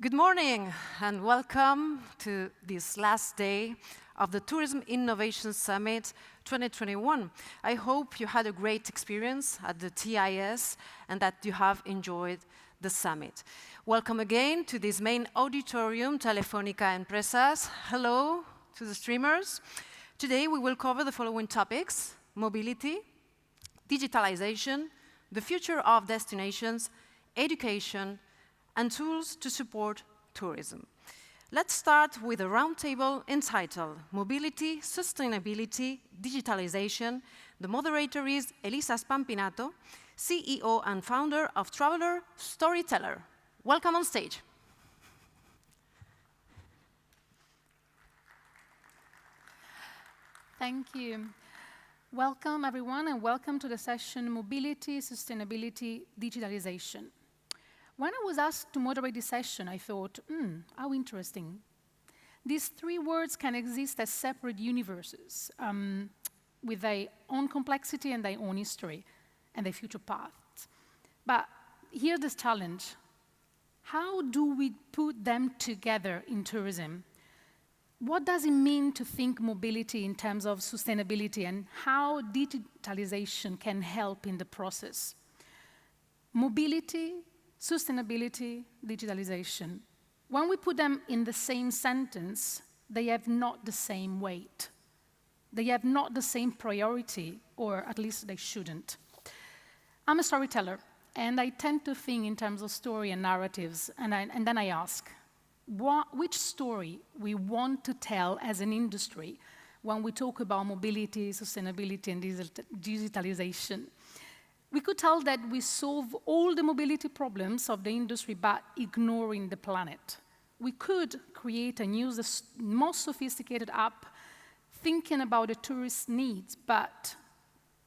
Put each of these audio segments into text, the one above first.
Good morning and welcome to this last day of the Tourism Innovation Summit 2021. I hope you had a great experience at the TIS and that you have enjoyed the summit. Welcome again to this main auditorium, Telefónica Empresas. Hello to the streamers. Today we will cover the following topics: mobility, digitalization, the future of destinations, education, and tools to support tourism. Let's start with a roundtable entitled Mobility, Sustainability, Digitalization. The moderator is Elisa Spampinato, CEO and founder of Traveler Storyteller. Welcome on stage. Thank you. Welcome, everyone, and welcome to the session Mobility, Sustainability, Digitalization. When I was asked to moderate this session, I thought, how interesting. These three words can exist as separate universes with their own complexity and their own history and their future paths. But here's the challenge. How do we put them together in tourism? What does it mean to think mobility in terms of sustainability, and how digitalization can help in the process? Mobility, sustainability, digitalization. When we put them in the same sentence, they have not the same weight. They have not the same priority, or at least they shouldn't. I'm a storyteller, and I tend to think in terms of story and narratives, and then I ask, which story we want to tell as an industry when we talk about mobility, sustainability, and digitalization? We could tell that we solve all the mobility problems of the industry by ignoring the planet. We could create and use the most sophisticated app thinking about the tourist needs, but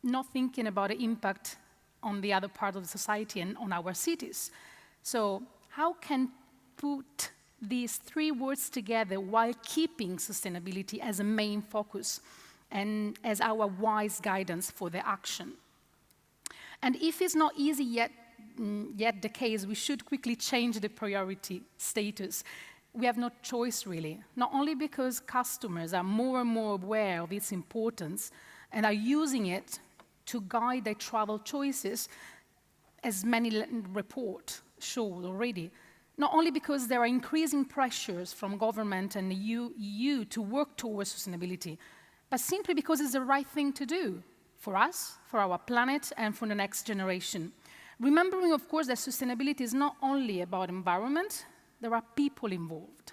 not thinking about the impact on the other part of the society and on our cities. So how can put these three words together while keeping sustainability as a main focus and as our wise guidance for the action? And if it's not easy yet the case, we should quickly change the priority status. We have no choice, really, not only because customers are more and more aware of its importance and are using it to guide their travel choices, as many reports showed already, not only because there are increasing pressures from government and the EU to work towards sustainability, but simply because it's the right thing to do for us, for our planet, and for the next generation. Remembering, of course, that sustainability is not only about environment, there are people involved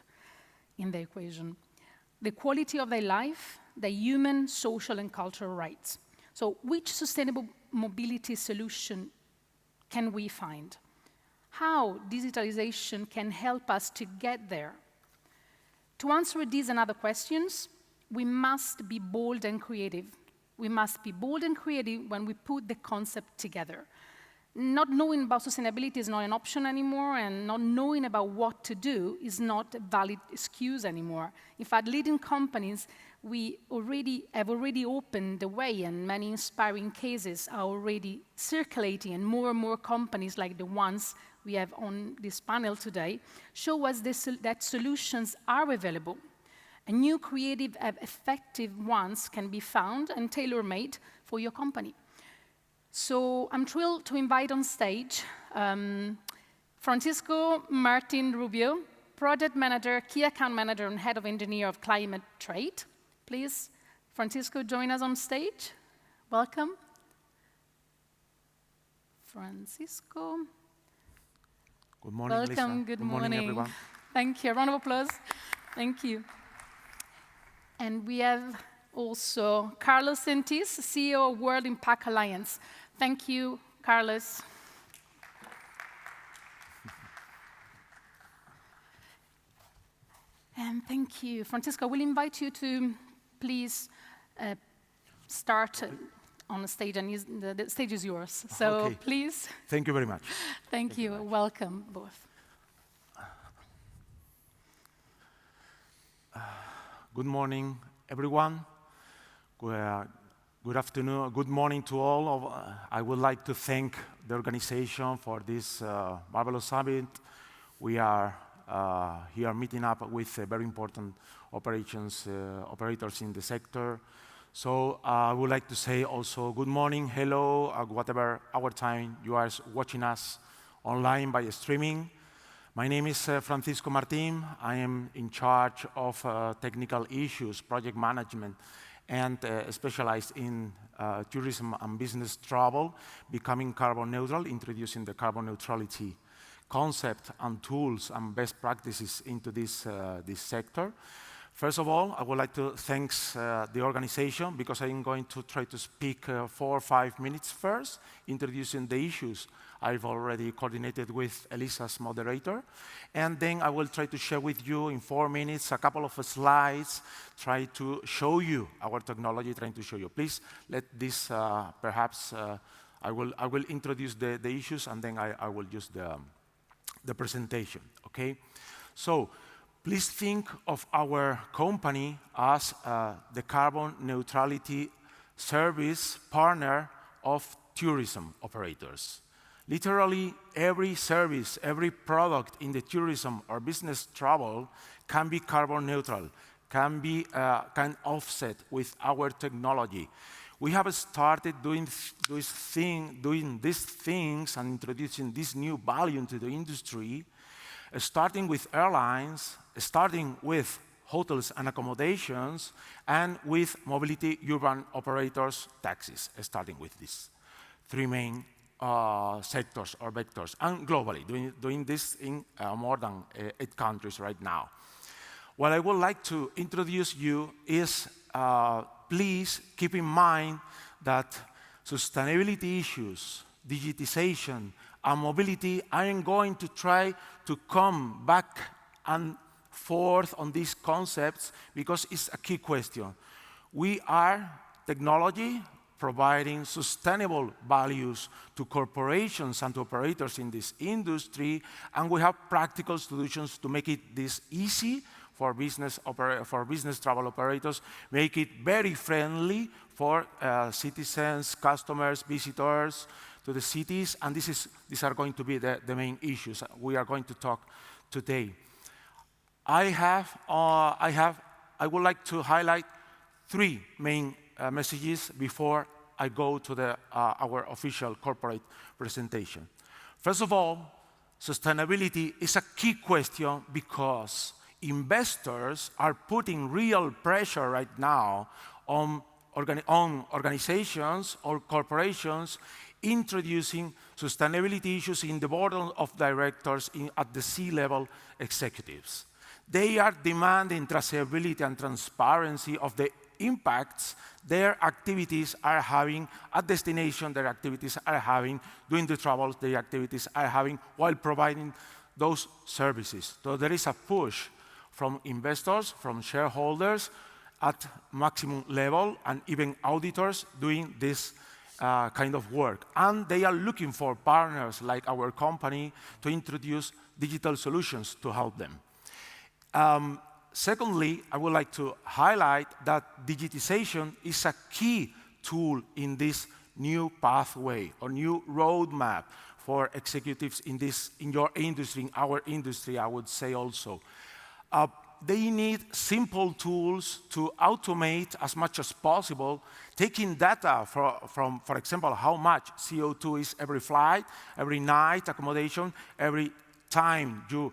in the equation. The quality of their life, their human, social, and cultural rights. So which sustainable mobility solution can we find? How digitalization can help us to get there? To answer these and other questions, we must be bold and creative. We must be bold and creative when we put the concept together. Not knowing about sustainability is not an option anymore, and not knowing about what to do is not a valid excuse anymore. In fact, leading companies, we have already opened the way, and many inspiring cases are already circulating, and more companies like the ones we have on this panel today show us that solutions are available. And new creative and effective ones can be found and tailor-made for your company. So I'm thrilled to invite on stage Francisco Martin Rubio, Project Manager, Key Account Manager, and Head of Engineer of Climate Trade. Please, Francisco, join us on stage. Welcome. Francisco. Good morning, welcome. Lisa. Good morning, everyone. Thank you. A round of applause. Thank you. And we have also Carlos Sentís, CEO of World Impact Alliance. Thank you, Carlos. And thank you. Francisco, I will invite you to please start on the stage, and the stage is yours. So Okay. please. Thank you very much. Thank you. Welcome, both. Good morning, everyone. Good afternoon. Good morning to all. I would like to thank the organization for this marvelous summit. We are here meeting up with very important operators in the sector. So I would like to say also good morning, hello, whatever our time you are watching us online by streaming. My name is Francisco Martín. I am in charge of technical issues, project management, and specialized in tourism and business travel, becoming carbon neutral, introducing the carbon neutrality concept and tools and best practices into this sector. First of all, I would like to thank the organization, because I'm going to try to speak 4 or 5 minutes first, introducing the issues I've already coordinated with Elisa's moderator. And then I will try to share with you in 4 minutes a couple of slides, try to show you our technology, trying to show you. Please let this perhaps, I will introduce the issues, and then I will use the presentation, okay? So, please think of our company as the carbon neutrality service partner of tourism operators. Literally, every service, every product in the tourism or business travel can be carbon neutral, can offset with our technology. We have started doing these things and introducing this new value into the industry, starting with airlines, starting with hotels and accommodations, and with mobility urban operators, taxis, starting with these 3 main sectors or vectors, and globally, doing this in more than 8 countries right now. What I would like to introduce you is, please keep in mind that sustainability issues, digitization, and mobility aren't going to try to come back and forth on these concepts, because it's a key question. We are technology providing sustainable values to corporations and to operators in this industry, and we have practical solutions to make this easy for business travel operators, make it very friendly for citizens, customers, visitors to the cities, and these are going to be the main issues we are going to talk today. I would like to highlight 3 main messages before I go to our official corporate presentation. First of all, sustainability is a key question because investors are putting real pressure right now on organizations or corporations introducing sustainability issues in the board of directors at the C-level executives. They are demanding traceability and transparency of the impacts their activities are having at destination, their activities are having, doing the travels their activities are having, while providing those services. So there is a push from investors, from shareholders at maximum level, and even auditors doing this kind of work. And they are looking for partners like our company to introduce digital solutions to help them. Secondly, I would like to highlight that digitization is a key tool in this new pathway or new roadmap for executives in your industry, in our industry, I would say also. They need simple tools to automate as much as possible, taking data from, for example, how much CO2 is every flight, every night accommodation, every time you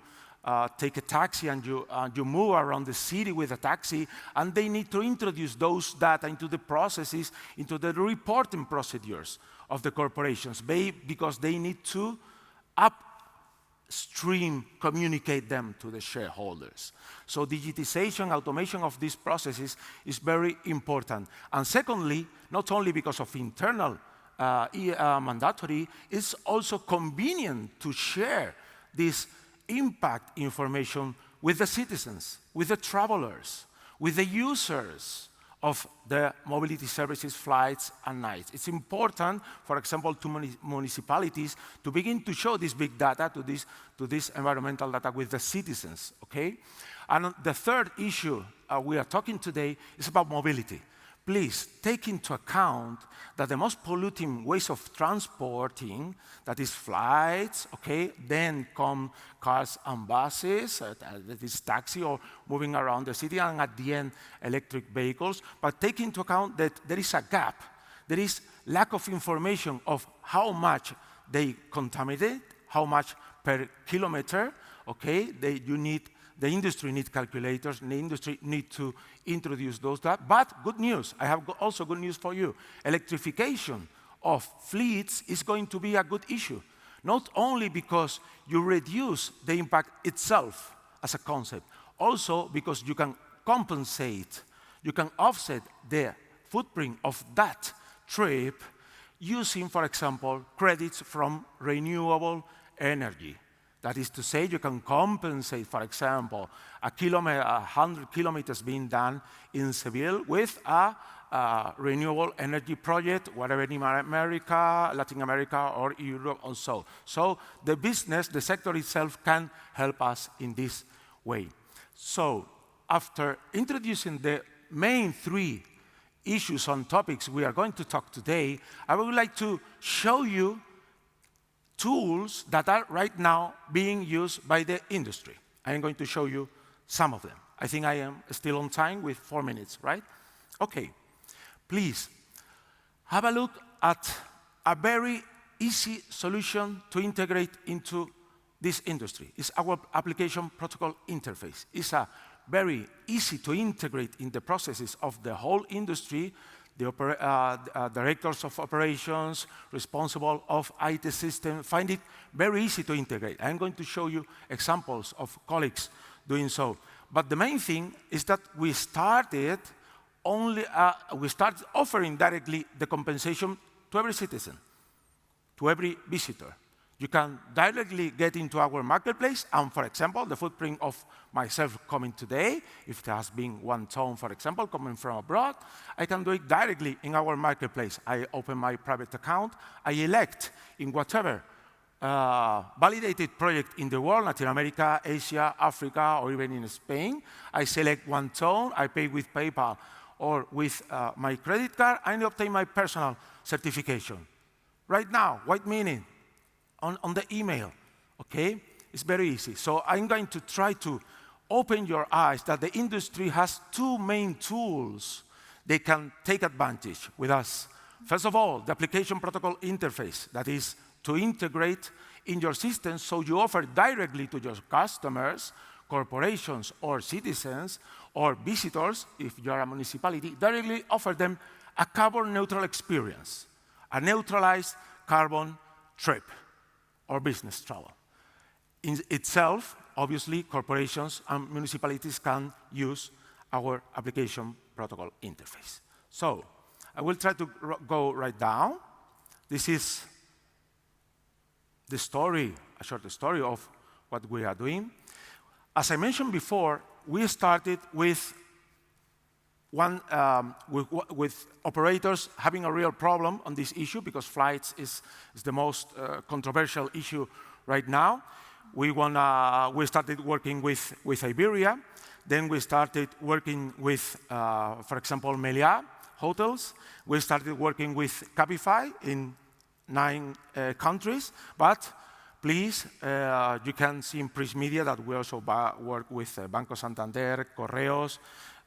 take a taxi and you move around the city with a taxi, and they need to introduce those data into the processes, into the reporting procedures of the corporations, because they need to upstream communicate them to the shareholders. So digitization, automation of these processes is very important. And secondly, not only because of internal mandatory, it's also convenient to share this impact information with the citizens, with the travelers, with the users of the mobility services, flights, and nights. It's important, for example, to municipalities to begin to show this big data, to this environmental data with the citizens, okay? And the third issue we are talking today is about mobility. please take into account that the most polluting ways of transporting, that is flights, okay, then come cars and buses, that is taxi or moving around the city, and at the end, electric vehicles. But take into account that there is a gap. There is lack of information of how much they contaminate, how much per kilometer, okay, the industry needs calculators, and the industry needs to introduce those. But good news, I have also good news for you. Electrification of fleets is going to be a good issue, not only because you reduce the impact itself as a concept, also because you can compensate, you can offset the footprint of that trip using, for example, credits from renewable energy. That is to say, you can compensate, for example, 100 kilometers being done in Seville with a renewable energy project, whatever in America, Latin America, or Europe also. So the business, the sector itself can help us in this way. So after introducing the main three issues on topics we are going to talk today, I would like to show you tools that are right now being used by the industry. I am going to show you some of them. I think I am still on time with 4 minutes, right? Okay. Please, have a look at a very easy solution to integrate into this industry. It's our application protocol interface. It's a very easy to integrate in the processes of the whole industry. The directors of operations, responsible of IT system, find it very easy to integrate. I'm going to show you examples of colleagues doing so. But the main thing is that we started offering directly the compensation to every citizen, to every visitor. You can directly get into our marketplace, and for example, the footprint of myself coming today, if there has been 1 ton, for example, coming from abroad, I can do it directly in our marketplace. I open my private account, I elect in whatever validated project in the world, Latin America, Asia, Africa, or even in Spain. I select 1 ton, I pay with PayPal or with my credit card, and I obtain my personal certification. Right now, white meaning, on the email, okay? It's very easy. So I'm going to try to open your eyes that the industry has 2 main tools they can take advantage with us. First of all, the application protocol interface, that is to integrate in your system so you offer directly to your customers, corporations or citizens or visitors, if you are a municipality, directly offer them a carbon neutral experience, a neutralized carbon trip or business travel. In itself, obviously, corporations and municipalities can use our application protocol interface. So I will try to go right down. This is the story, a short story of what we are doing. As I mentioned before, we started with operators having a real problem on this issue because flights is the most controversial issue right now. We started working with Iberia. Then we started working with, for example, Meliá hotels. We started working with Cabify in 9 countries. But please, you can see in Press Media that we also work with Banco Santander, Correos,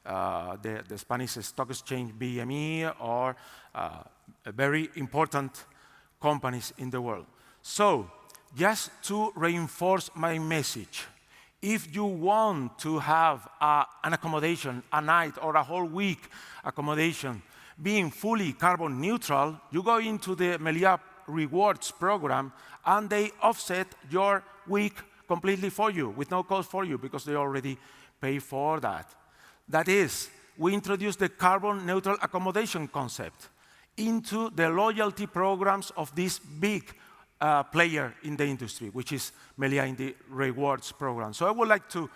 the Spanish Stock Exchange BME, or very important companies in the world. So, just to reinforce my message, if you want to have an accommodation, a night or a whole week accommodation, being fully carbon neutral, you go into the Meliá rewards program and they offset your week completely for you, with no cost for you, because they already pay for that. That is, we introduced the carbon neutral accommodation concept into the loyalty programs of this big player in the industry, which is Meliá in the rewards program. So I would like to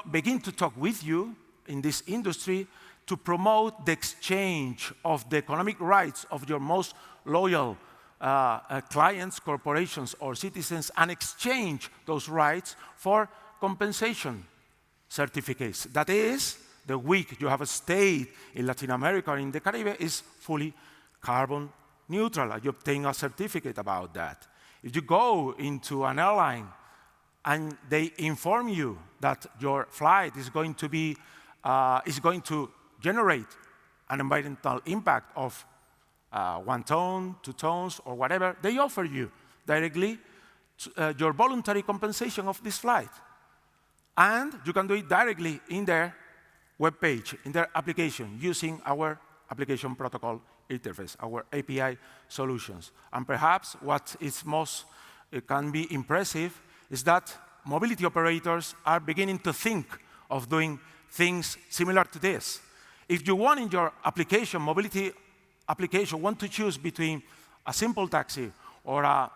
begin to talk with you in this industry to promote the exchange of the economic rights of your most loyal clients, corporations, or citizens, and exchange those rights for compensation certificates. That is, the week you have stayed in Latin America or in the Caribbean is fully carbon neutral. You obtain a certificate about that. If you go into an airline and they inform you that your flight is going to generate an environmental impact of 1 ton, 2 tons, or whatever, they offer you directly your voluntary compensation of this flight. And you can do it directly in their web page, in their application, using our application protocol interface, our API solutions. And perhaps what is most can be impressive is that mobility operators are beginning to think of doing things similar to this. If you want in your application, mobility application, want to choose between a simple taxi or a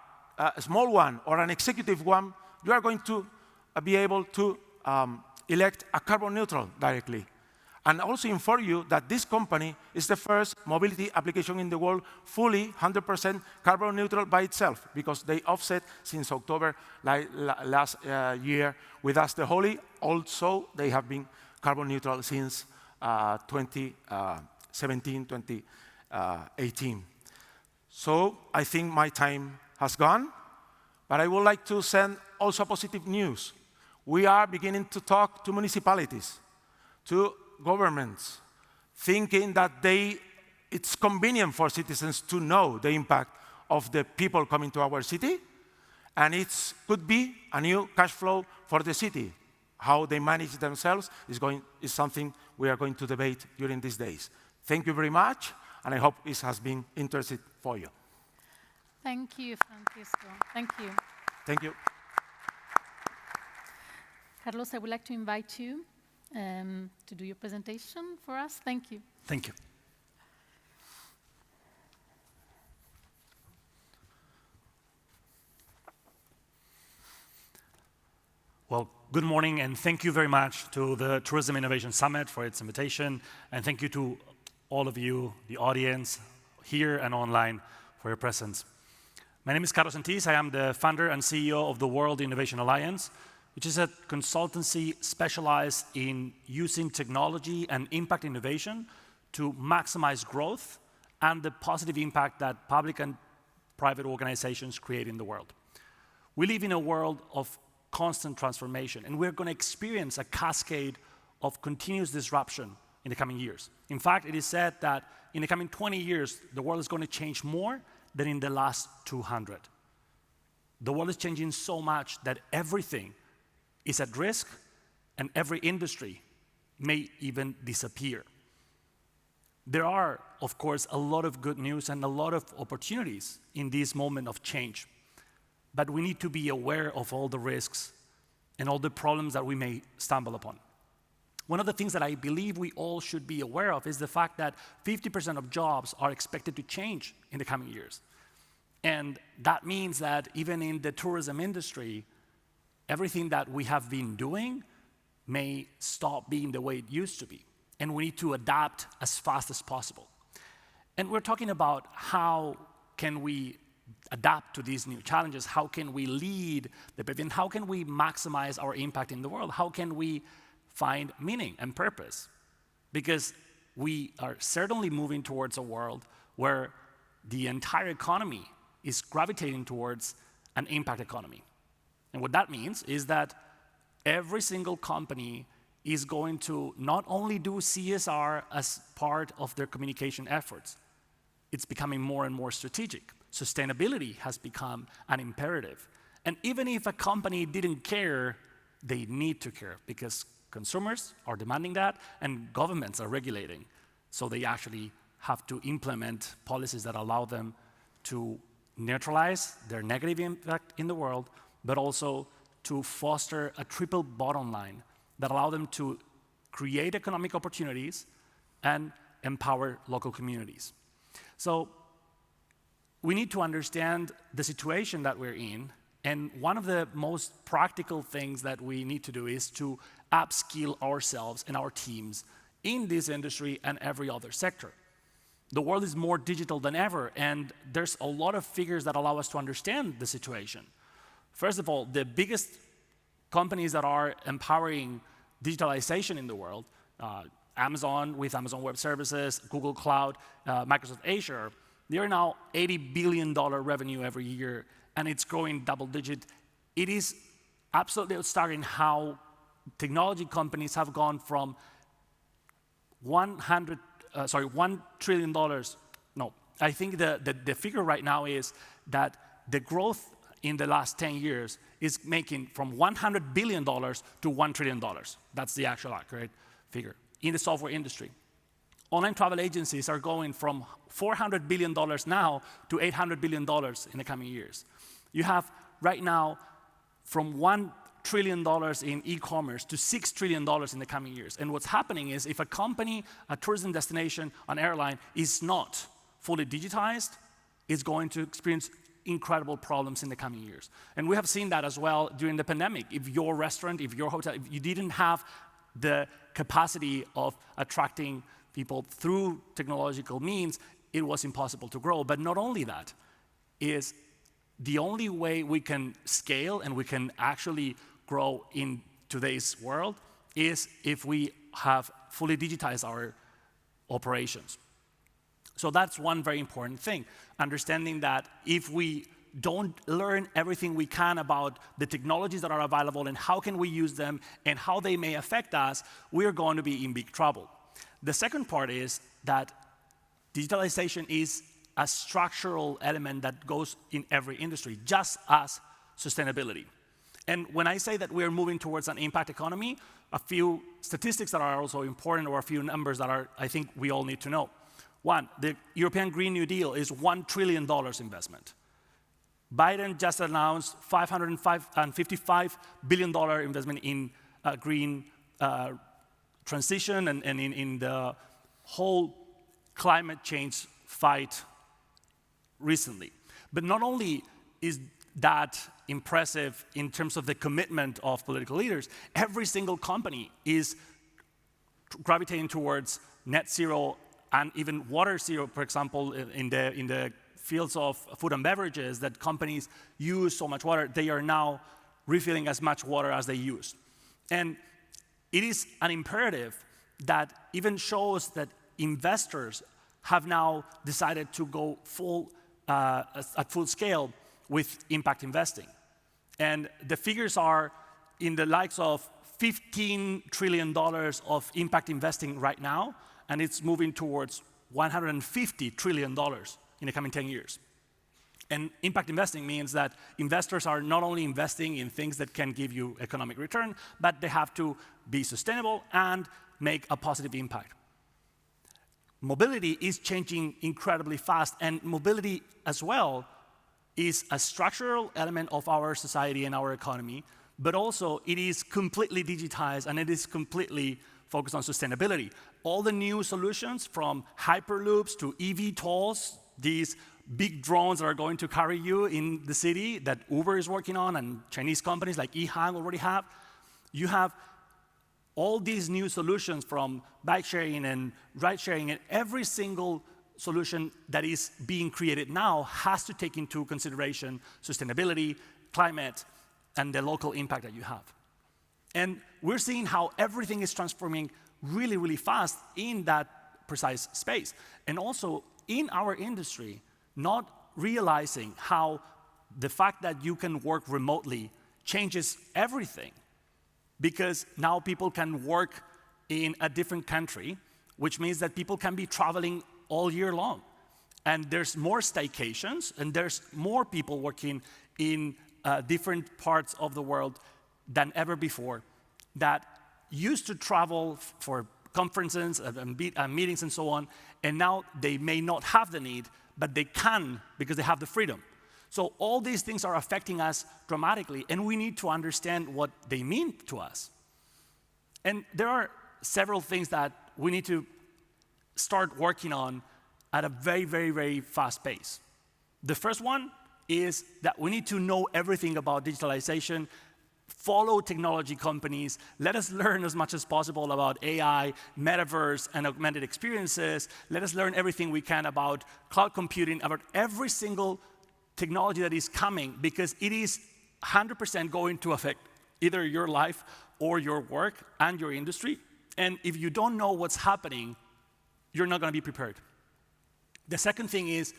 small one or an executive one, you are going to be able to elect a carbon neutral directly. And also inform you that this company is the first mobility application in the world fully 100% carbon neutral by itself, because they offset since October last year with us the Holy. Also, they have been carbon neutral since 2017, 2018. So I think my time has gone, but I would like to send also positive news. We are beginning to talk to municipalities, to governments, thinking that it's convenient for citizens to know the impact of the people coming to our city, and it could be a new cash flow for the city. How they manage themselves is something we are going to debate during these days. Thank you very much, and I hope this has been interesting for you. Thank you, Francisco. Thank you. Thank you. Carlos, I would like to invite you to do your presentation for us. Thank you. Thank you. Well, good morning, and thank you very much to the Tourism Innovation Summit for its invitation, and thank you to all of you, the audience, here and online, for your presence. My name is Carlos Sentís. I am the founder and CEO of the World Innovation Alliance, which is a consultancy specialized in using technology and impact innovation to maximize growth and the positive impact that public and private organizations create in the world. We live in a world of constant transformation, and we're going to experience a cascade of continuous disruption in the coming years. In fact, it is said that in the coming 20 years, the world is going to change more than in the last 200. The world is changing so much that everything is at risk, and every industry may even disappear. There are, of course, a lot of good news and a lot of opportunities in this moment of change, but we need to be aware of all the risks and all the problems that we may stumble upon. One of the things that I believe we all should be aware of is the fact that 50% of jobs are expected to change in the coming years. And that means that even in the tourism industry, everything that we have been doing may stop being the way it used to be. And we need to adapt as fast as possible. And we're talking about how can we adapt to these new challenges? How can we lead the pavilion? How can we maximize our impact in the world? How can we find meaning and purpose? Because we are certainly moving towards a world where the entire economy is gravitating towards an impact economy. And what that means is that every single company is going to not only do CSR as part of their communication efforts, it's becoming more and more strategic. Sustainability has become an imperative. And even if a company didn't care, they need to care because consumers are demanding that and governments are regulating. So they actually have to implement policies that allow them to neutralize their negative impact in the world, but also to foster a triple bottom line that allow them to create economic opportunities and empower local communities. So we need to understand the situation that we're in, and one of the most practical things that we need to do is to upskill ourselves and our teams in this industry and every other sector. The world is more digital than ever, and there's a lot of figures that allow us to understand the situation. First of all, the biggest companies that are empowering digitalization in the world Amazon with Amazon Web Services, Google Cloud, Microsoft Azure, they are now $80 billion revenue every year, and it's growing double-digit. It is absolutely outstanding how technology companies have gone from $1 trillion. No, I think the figure right now is that the growth in the last 10 years is making from $100 billion to $1 trillion. That's the actual accurate figure in the software industry. Online travel agencies are going from $400 billion now to $800 billion in the coming years. You have right now from $1 trillion in e-commerce to $6 trillion in the coming years. And what's happening is if a company, a tourism destination, an airline is not fully digitized, it's going to experience incredible problems in the coming years. And we have seen that as well during the pandemic. If your restaurant, if your hotel, if you didn't have the capacity of attracting people through technological means, it was impossible to grow. But not only that, is the only way we can scale and we can actually grow in today's world is if we have fully digitized our operations. So that's one very important thing, understanding that if we don't learn everything we can about the technologies that are available and how can we use them and how they may affect us, we're going to be in big trouble. The second part is that digitalization is a structural element that goes in every industry, just as sustainability. And when I say that we're moving towards an impact economy, a few statistics that are also important or a few numbers that are, I think we all need to know. One, the European Green New Deal is $1 trillion investment. Biden just announced $555 billion investment in green transition and in the whole climate change fight recently. But not only is that impressive in terms of the commitment of political leaders, every single company is gravitating towards net zero and even water zero, for example, in the fields of food and beverages that companies use so much water, they are now refilling as much water as they use. And it is an imperative that even shows that investors have now decided to go at full scale with impact investing. And the figures are in the likes of $15 trillion of impact investing right now, and it's moving towards $150 trillion in the coming 10 years. And impact investing means that investors are not only investing in things that can give you economic return, but they have to be sustainable and make a positive impact. Mobility is changing incredibly fast, and mobility as well is a structural element of our society and our economy, but also it is completely digitized and it is completely focused on sustainability. All the new solutions from hyperloops to EV tolls, these big drones that are going to carry you in the city that Uber is working on and Chinese companies like EHang already have, you have all these new solutions from bike sharing and ride sharing, and every single solution that is being created now has to take into consideration sustainability, climate, and the local impact that you have. And we're seeing how everything is transforming really, really fast in that precise space. And also in our industry, not realizing how the fact that you can work remotely changes everything. Because now people can work in a different country, which means that people can be traveling all year long. And there's more staycations, and there's more people working in different parts of the world than ever before that used to travel for conferences and meetings and so on, and now they may not have the need, but they can because they have the freedom. So all these things are affecting us dramatically, and we need to understand what they mean to us. And there are several things that we need to start working on at a very, very, very fast pace. The first one is that we need to know everything about digitalization, follow technology companies, let us learn as much as possible about AI, metaverse, and augmented experiences. Let us learn everything we can about cloud computing, about every single technology that is coming, because it is 100% going to affect either your life or your work and your industry. And if you don't know what's happening, you're not going to be prepared. The second thing is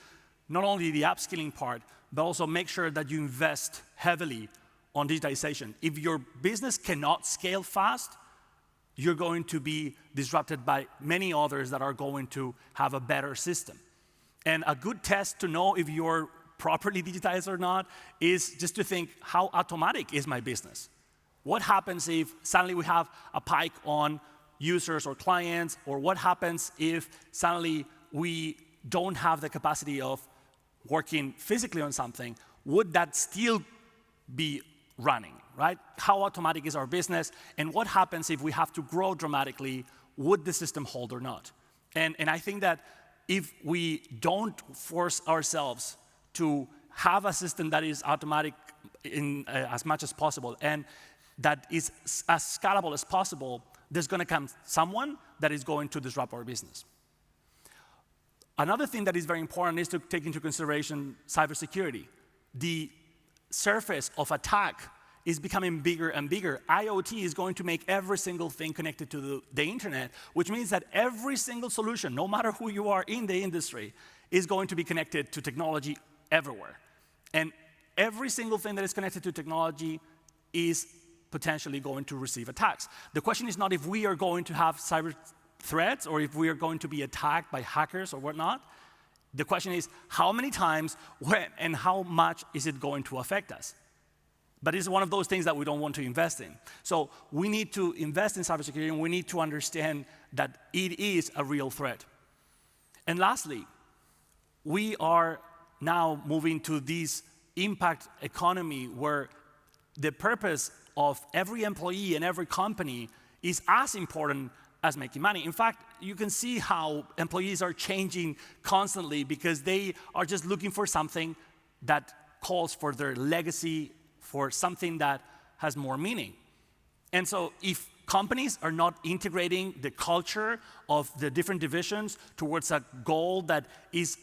not only the upskilling part, but also make sure that you invest heavily on digitization. If your business cannot scale fast, you're going to be disrupted by many others that are going to have a better system. And a good test to know if you're properly digitized or not is just to think, how automatic is my business? What happens if suddenly we have a pike on users or clients, or what happens if suddenly we don't have the capacity of working physically on something? Would that still be running, right? How automatic is our business? And what happens if we have to grow dramatically? Would the system hold or not? And I think that if we don't force ourselves to have a system that is automatic in as much as possible, and that is as scalable as possible, there's going to come someone that is going to disrupt our business. Another thing that is very important is to take into consideration cybersecurity. The surface of attack is becoming bigger and bigger. IoT is going to make every single thing connected to the internet, which means that every single solution, no matter who you are in the industry, is going to be connected to technology everywhere. And every single thing that is connected to technology is potentially going to receive attacks. The question is not if we are going to have cyber threats or if we are going to be attacked by hackers or whatnot. The question is how many times, when, and how much is it going to affect us? But it's one of those things that we don't want to invest in. So we need to invest in cybersecurity, and we need to understand that it is a real threat. And lastly, we are now moving to this impact economy where the purpose of every employee and every company is as important as making money. In fact, you can see how employees are changing constantly because they are just looking for something that calls for their legacy, for something that has more meaning. And so if companies are not integrating the culture of the different divisions towards a goal that is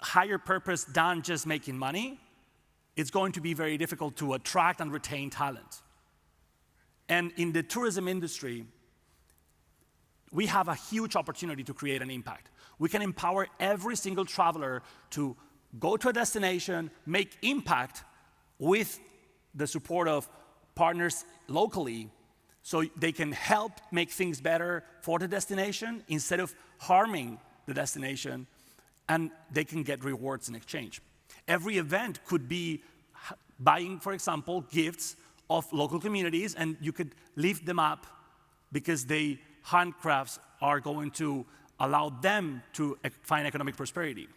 higher purpose than just making money, it's going to be very difficult to attract and retain talent. And in the tourism industry, we have a huge opportunity to create an impact. We can empower every single traveler to go to a destination, make impact with the support of partners locally, so they can help make things better for the destination instead of harming the destination, and they can get rewards in exchange. Every event could be buying, for example, gifts of local communities, and you could lift them up because the handcrafts are going to allow them to find economic prosperity.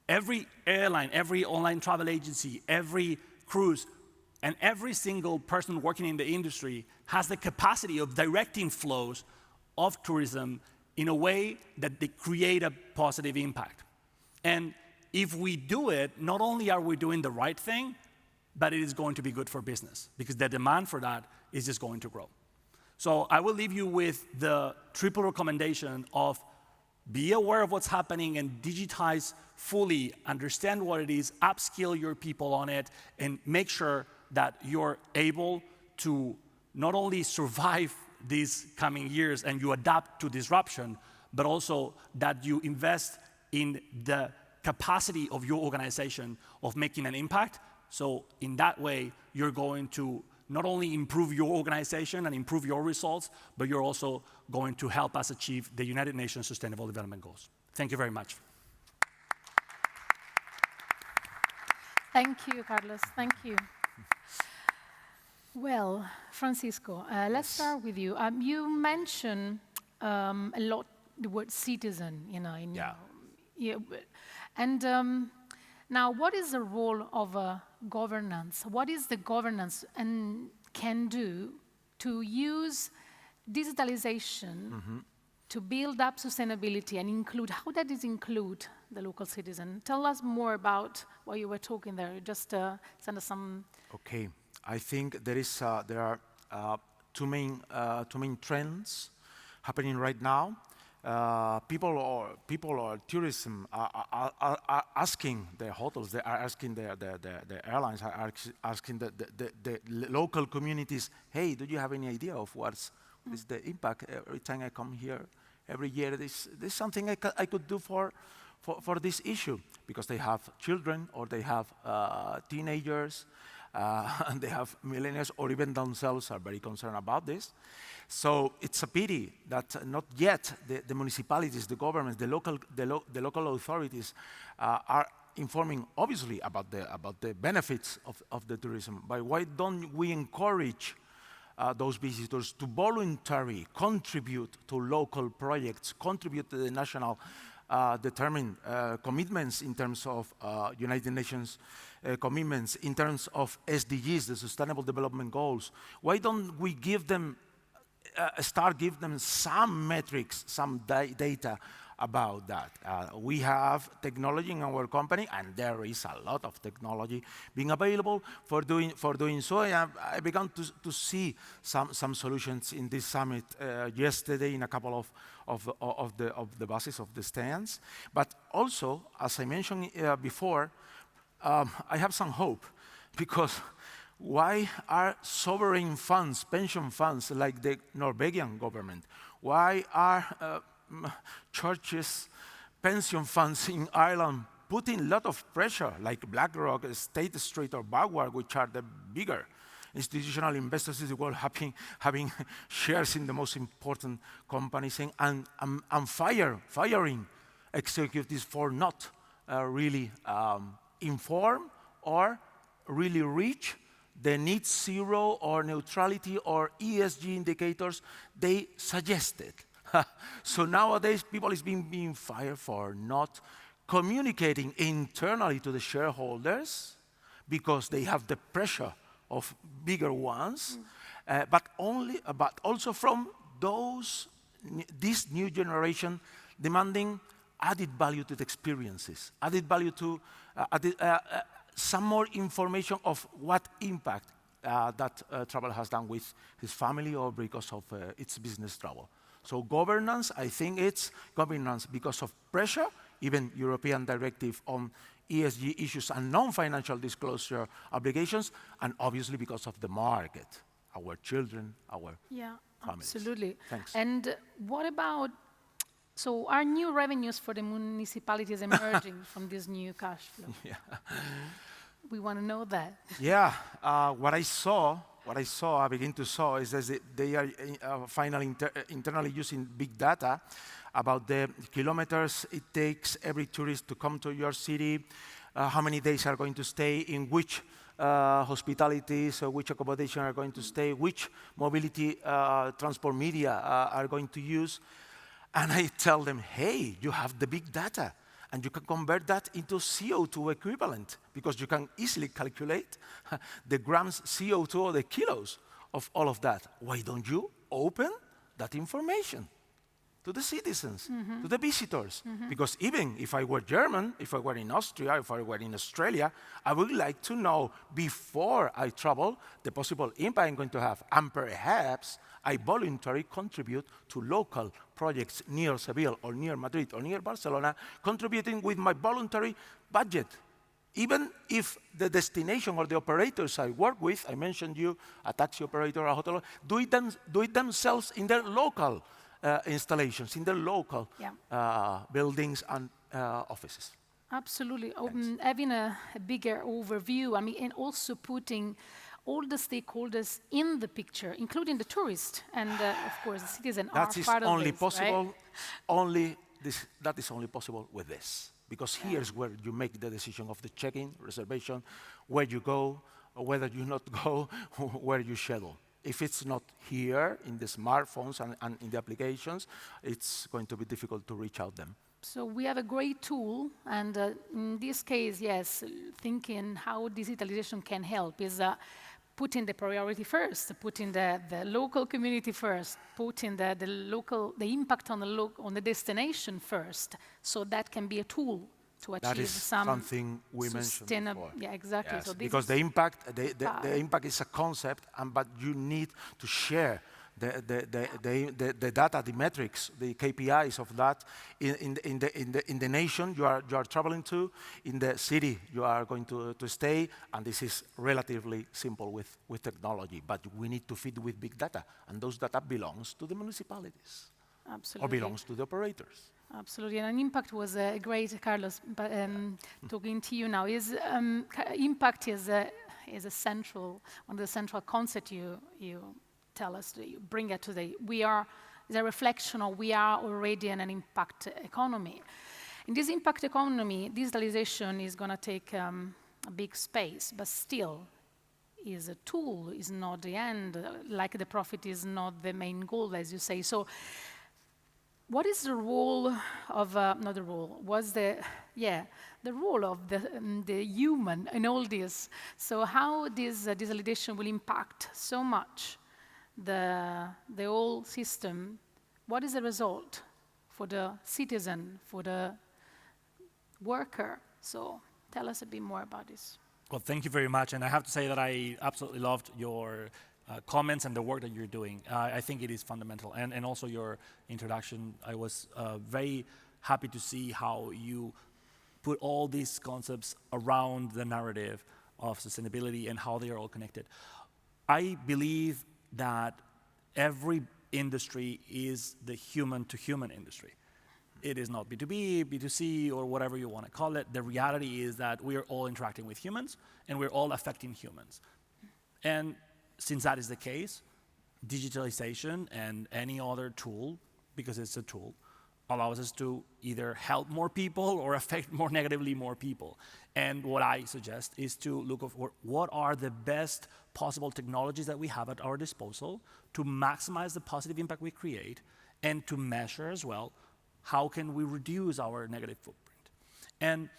Every airline, every online travel agency, every cruise, and every single person working in the industry has the capacity of directing flows of tourism in a way that they create a positive impact. And if we do it, not only are we doing the right thing, but it is going to be good for business because the demand for that is just going to grow. So I will leave you with the triple recommendation of be aware of what's happening and digitize fully, understand what it is, upskill your people on it, and make sure that you're able to not only survive these coming years and you adapt to disruption, but also that you invest in the capacity of your organization of making an impact. So in that way, you're going to not only improve your organization and improve your results, but you're also going to help us achieve the United Nations Sustainable Development Goals. Thank you very much. Thank you, Carlos. Thank you. Well, Francisco, let's start with you. You mentioned a lot the word citizen, in and now, what is the role of governance? What is the governance and can do to use digitalization to build up sustainability and include, how that is include the local citizen? Tell us more about what you were talking there. Just send us some. Okay, I think there are two main trends happening right now. People or tourism are asking the hotels, they are asking the airlines, are asking the local communities, hey, do you have any idea of It's the impact. Every time I come here, every year, this something I could do for this issue, because they have children, or they have teenagers, and they have millennials, or even themselves are very concerned about this. So it's a pity that not yet the municipalities, the governments, the local authorities are informing, obviously, about the benefits of the tourism. But why don't we encourage those visitors to voluntarily contribute to local projects, contribute to the national determined commitments in terms of United Nations commitments, in terms of SDGs, the Sustainable Development Goals? Why don't we give them, give them some metrics, some data about that? We have technology in our company, and there is a lot of technology being available for doing so. I began to see some solutions in this summit yesterday in a couple of the buses, of the stands. But also, as I mentioned before, I have some hope, because why are sovereign funds, pension funds like the Norwegian government, why are churches, pension funds in Ireland putting a lot of pressure, like BlackRock, State Street, or Vanguard, which are the bigger institutional investors in the world, having shares in the most important companies, and firing executives for not really inform or really reach the net zero or neutrality or ESG indicators they suggested. So nowadays, people is being fired for not communicating internally to the shareholders, because they have the pressure of bigger ones, but also from this new generation demanding added value to the experiences, added value to some more information of what impact that travel has done with his family, or because of its business travel. So governance, I think it's governance because of pressure, even European directive on ESG issues and non-financial disclosure obligations, and obviously because of the market, our children, our families. Absolutely. Thanks. And what about, so are new revenues for the municipalities emerging from this new cash flow? Yeah. We want to know that. Yeah, what I begin to saw is that they are finally internally using big data about the kilometers it takes every tourist to come to your city, how many days are going to stay, in which hospitalities or which accommodation are going to stay, which mobility transport media are going to use. And I tell them, hey, you have the big data, and you can convert that into CO2 equivalent, because you can easily calculate the grams CO2 or the kilos of all of that. Why don't you open that information to the citizens, to the visitors? Because even if I were German, if I were in Austria, if I were in Australia, I would like to know before I travel the possible impact I'm going to have. And perhaps I voluntarily contribute to local projects near Seville or near Madrid or near Barcelona, contributing with my voluntary budget. Even if the destination or the operators I work with, I mentioned you, a taxi operator, a hotel, do it themselves in their local installations, in their local buildings and offices. Absolutely. Having a bigger overview, I mean, and also putting all the stakeholders in the picture, including the tourist and, of course, the citizen are part of this, right? That is only possible with this, because here's where you make the decision of the check-in, reservation, where you go, or whether you not go, where you schedule. If it's not here in the smartphones and in the applications, it's going to be difficult to reach out them. So we have a great tool, and in this case, yes, thinking how digitalization can help is putting the priority first, putting the local community first, putting the impact on the destination first, so that can be a tool to achieve that is something we mentioned before. Yeah, exactly. Yes, so because the impact is a concept, but you need to share the data, the metrics, the KPIs of that in the nation you are traveling to, in the city you are going to stay, and this is relatively simple with technology. But we need to feed with big data, and those data belongs to the municipalities. Absolutely. Or belongs to the operators. Absolutely, and impact was great, Carlos. But talking to you now, impact is a central, one of the central concepts you tell us, you bring it today. We are is a reflection of we are already in an impact economy. In this impact economy, digitalization is going to take a big space, but still is a tool, is not the end. Like the profit is not the main goal, as you say. So what is the role of, not the role, the role of the human in all this? So how this digitalization will impact so much the whole system? What is the result for the citizen, for the worker? So tell us a bit more about this. Well, thank you very much. And I have to say that I absolutely loved your comments and the work that you're doing. I think it is fundamental. And also your introduction, I was very happy to see how you put all these concepts around the narrative of sustainability and how they are all connected. I believe that every industry is the human-to-human industry. It is not B2B, B2C, or whatever you want to call it. The reality is that we are all interacting with humans, and we're all affecting humans. And since that is the case, digitalization and any other tool, because it's a tool, allows us to either help more people or affect more negatively more people. And what I suggest is to look for what are the best possible technologies that we have at our disposal to maximize the positive impact we create, and to measure as well how can we reduce our negative footprint. And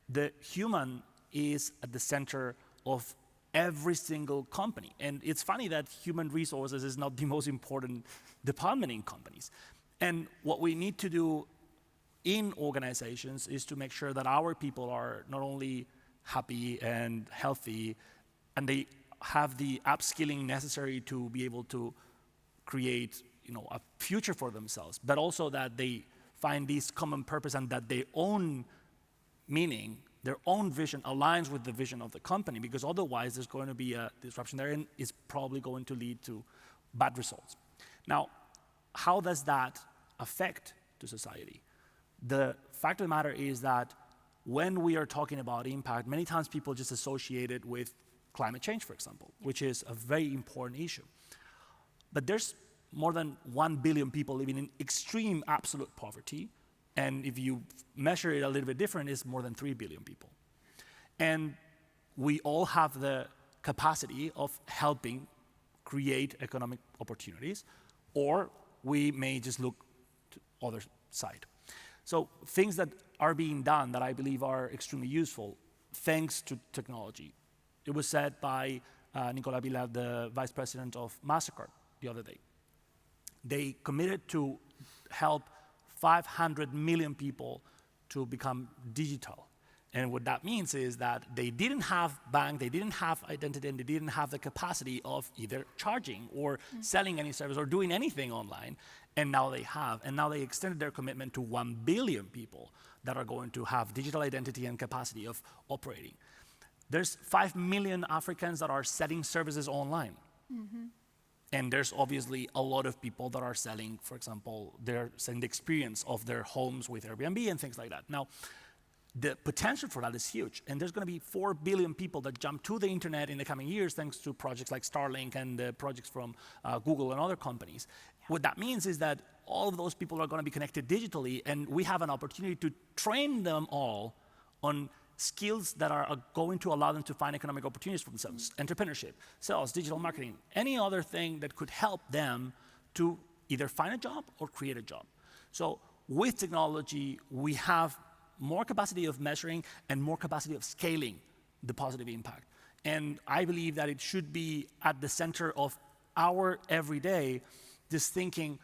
the human is at the center of every single company. And it's funny that human resources is not the most important department in companies. And what we need to do in organizations is to make sure that our people are not only happy and healthy, and they have the upskilling necessary to be able to create, a future for themselves, but also that they find this common purpose and that their own meaning, their own vision aligns with the vision of the company, because otherwise there's going to be a disruption there and it's probably going to lead to bad results. Now, how does that affect to society? The fact of the matter is that when we are talking about impact, many times people just associate it with climate change, for example, which is a very important issue. But there's more than 1 billion people living in extreme absolute poverty. And if you measure it a little bit different, it's more than 3 billion people. And we all have the capacity of helping create economic opportunities, or we may just look to the other side. So things that are being done that I believe are extremely useful, thanks to technology. It was said by Nicola Vila, the vice president of MasterCard, the other day. They committed to help 500 million people to become digital. And what that means is that they didn't have bank, they didn't have identity, and they didn't have the capacity of either charging or selling any service or doing anything online. And now they have. And now they extended their commitment to 1 billion people that are going to have digital identity and capacity of operating. There's 5 million Africans that are selling services online. Mm-hmm. And there's obviously a lot of people that are selling, for example, they're selling the experience of their homes with Airbnb and things like that. Now, the potential for that is huge. And there's going to be 4 billion people that jump to the internet in the coming years thanks to projects like Starlink and the projects from Google and other companies. Yeah. What that means is that all of those people are going to be connected digitally, and we have an opportunity to train them all on skills that are going to allow them to find economic opportunities for themselves, entrepreneurship, sales, digital marketing, any other thing that could help them to either find a job or create a job. So with technology, we have more capacity of measuring and more capacity of scaling the positive impact. And I believe that it should be at the center of our everyday, just thinking,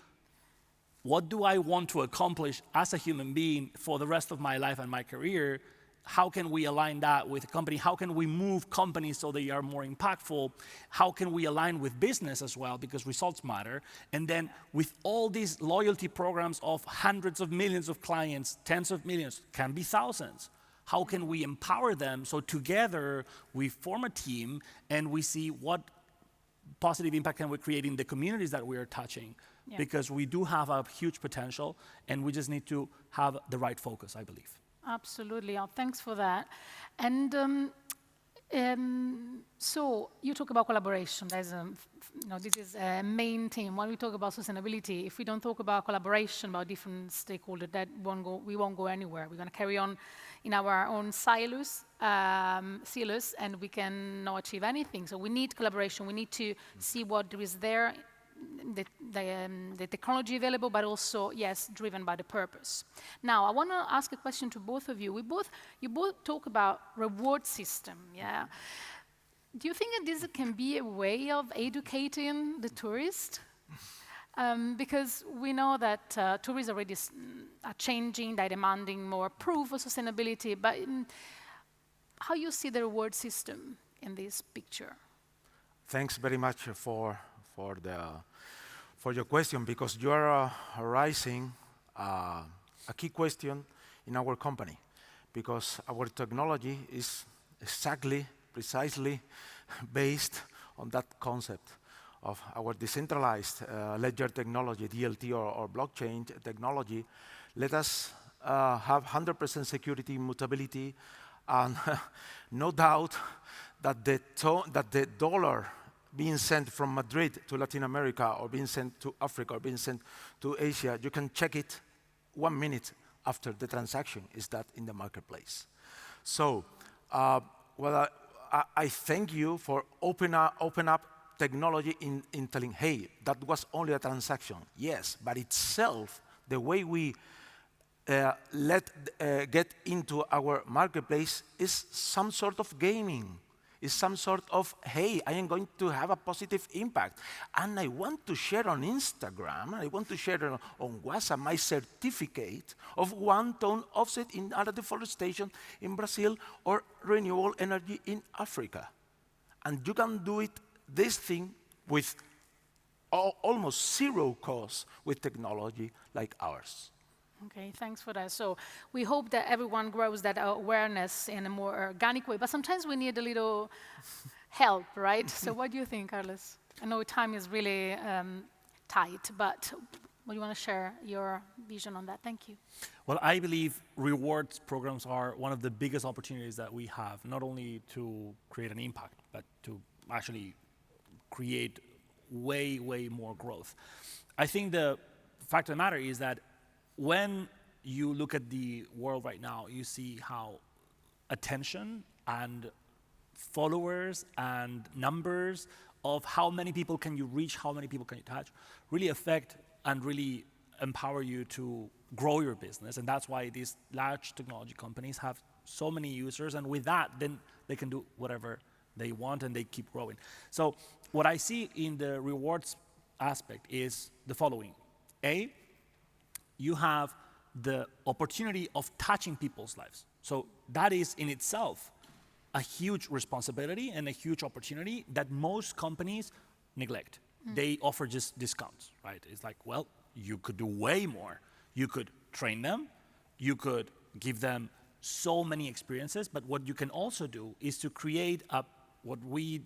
what do I want to accomplish as a human being for the rest of my life and my career? how can we align that with a company? How can we move companies so they are more impactful? How can we align with business as well, because results matter? And then with all these loyalty programs of hundreds of millions of clients, tens of millions, can be thousands. How can we empower them so together we form a team and we see what positive impact can we create in the communities that we are touching? Yeah. Because we do have a huge potential and we just need to have the right focus, I believe. Absolutely. Oh, thanks for that. And so you talk about collaboration. This is a main theme. When we talk about sustainability, if we don't talk about collaboration, about different stakeholders, we won't go anywhere. We're going to carry on in our own silos, and we cannot achieve anything. So we need collaboration. We need to see what there is there, the technology available, but also, yes, driven by the purpose. Now, I want to ask a question to both of you. You both talk about reward system, yeah? Do you think that this can be a way of educating the tourist? Because we know that tourists already are changing, they're demanding more proof of sustainability, but how you see the reward system in this picture? Thanks very much for your question, because you are raising a key question in our company, because our technology is precisely based on that concept of our decentralized ledger technology, DLT or blockchain technology. Let us have 100% security, immutability, and no doubt that the dollar being sent from Madrid to Latin America, or being sent to Africa, or being sent to Asia, you can check it 1 minute after the transaction is done in the marketplace. So, I thank you for open up technology in telling, hey, that was only a transaction. Yes, but itself, the way we get into our marketplace is some sort of gaming. Is some sort of, hey, I am going to have a positive impact. And I want to share on Instagram, I want to share on WhatsApp my certificate of 1 ton offset in deforestation in Brazil, or renewable energy in Africa. And you can do this thing with almost zero cost with technology like ours. Okay, thanks for that. So we hope that everyone grows that awareness in a more organic way, but sometimes we need a little help, right? So what do you think, Carlos? I know time is really tight, but you want to share your vision on that? Thank you. Well, I believe rewards programs are one of the biggest opportunities that we have, not only to create an impact, but to actually create way, way more growth. I think the fact of the matter is that when you look at the world right now, you see how attention and followers and numbers of how many people can you reach, how many people can you touch, really affect and really empower you to grow your business. And that's why these large technology companies have so many users, and with that, then they can do whatever they want and they keep growing. So what I see in the rewards aspect is the following. A, you have the opportunity of touching people's lives. So that is in itself a huge responsibility and a huge opportunity that most companies neglect. They offer just discounts, right? It's like, well, you could do way more. You could train them, you could give them so many experiences, but what you can also do is to create what we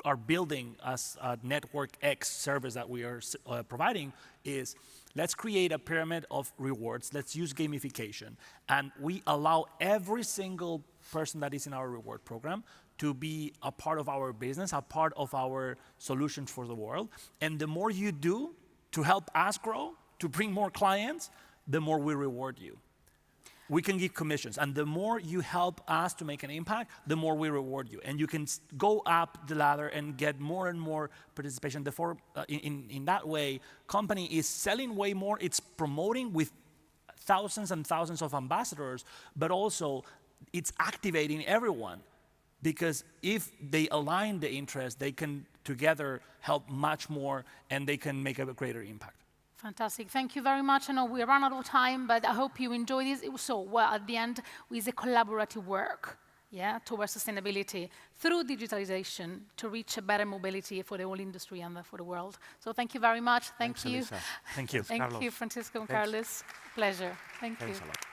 are building as a Network X service that we are providing is, let's create a pyramid of rewards, let's use gamification, and we allow every single person that is in our reward program to be a part of our business, a part of our solutions for the world. And the more you do to help us grow, to bring more clients, the more we reward you. We can give commissions, and the more you help us to make an impact, the more we reward you. And you can go up the ladder and get more and more participation. Therefore, in that way, company is selling way more, it's promoting with thousands and thousands of ambassadors, but also it's activating everyone. Because if they align the interest, they can together help much more, and they can make a greater impact. Fantastic. Thank you very much. I know we ran out of time, but I hope you enjoyed this. So, well, at the end, it's a collaborative work, yeah, towards sustainability through digitalization to reach a better mobility for the whole industry and for the world. So thank you very much. Thank Thanks, you. Elisa. Thank you. Thank Carlos. you, Francisco and Thanks. Carlos. Pleasure. Thank Thanks you. a lot.